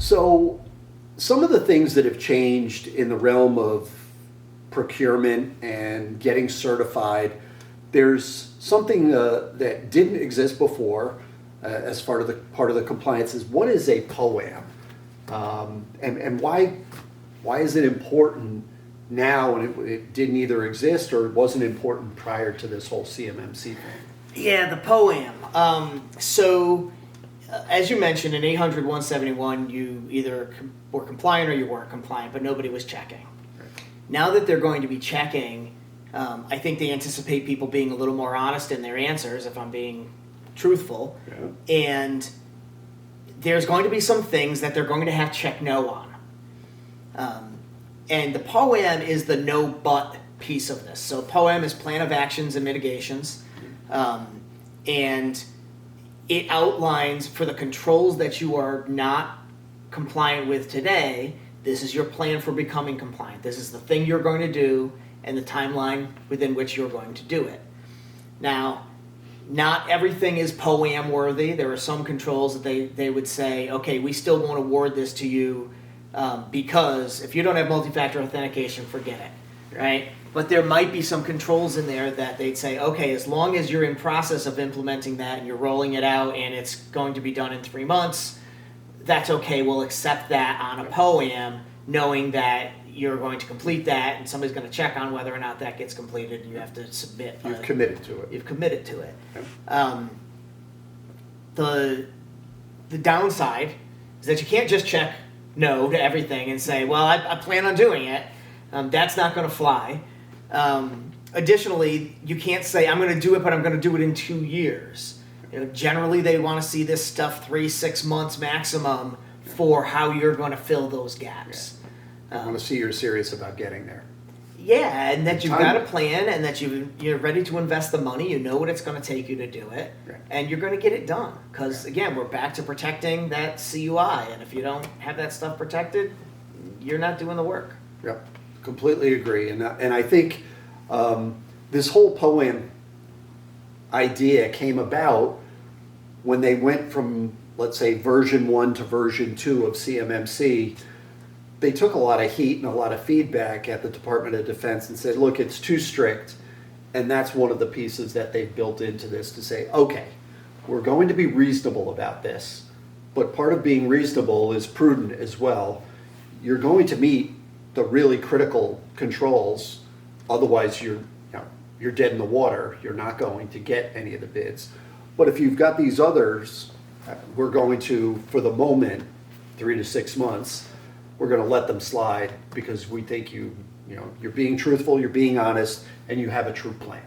So some of the things that have changed in the realm of procurement and getting certified, there's something that didn't exist before as part of the compliance is what is a POAM, and why is it important now and it didn't either exist or it wasn't important prior to this whole CMMC thing? Yeah, the POAM. As you mentioned, in 800-171, you either were compliant or you weren't compliant, but nobody was checking. Right. Now that they're going to be checking, I think they anticipate people being a little more honest in their answers, if I'm being truthful. Yeah. And there's going to be some things that they're going to have check no on. And the POAM is the no but piece of this. So POAM is Plan of Actions and Mitigations. And it outlines for the controls that you are not compliant with today, this is your plan for becoming compliant. This is the thing you're going to do and the timeline within which you're going to do it. Now, not everything is POAM worthy. There are some controls that they would say, okay, we still won't award this to you because if you don't have multi-factor authentication, forget it, right? But there might be some controls in there that they'd say, okay, as long as you're in process of implementing that and you're rolling it out and it's going to be done in 3 months, that's okay. We'll accept that on a POAM, knowing that you're going to complete that and somebody's going to check on whether or not that gets completed and you have to submit. You've committed to it. You've committed to it. Okay. The downside is that you can't just check no to everything and say, well, I plan on doing it. That's not going to fly. Additionally, you can't say, I'm going to do it, but I'm going to do it in 2 years. Generally, they want to see this stuff 3-6 months maximum for how you're going to fill those gaps. Yeah. I want to see you're serious about getting there. Yeah, and that you've got a plan and that you're ready to invest the money. You know what it's going to take you to do it, and you're going to get it done. Because, again, we're back to protecting that CUI, and if you don't have that stuff protected, you're not doing the work. Yep, completely agree. And I think this whole POAM idea came about when they went from, let's say, version 1 to version 2 of CMMC. They took a lot of heat and a lot of feedback at the Department of Defense and said, look, it's too strict. And that's one of the pieces that they've built into this to say, okay, we're going to be reasonable about this, but part of being reasonable is prudent as well. You're going to meet the really critical controls, otherwise you're dead in the water. You're not going to get any of the bids. But if you've got these others, we're going to, for the moment, 3 to 6 months, we're going to let them slide because we think you're being truthful, you're being honest, and you have a true plan.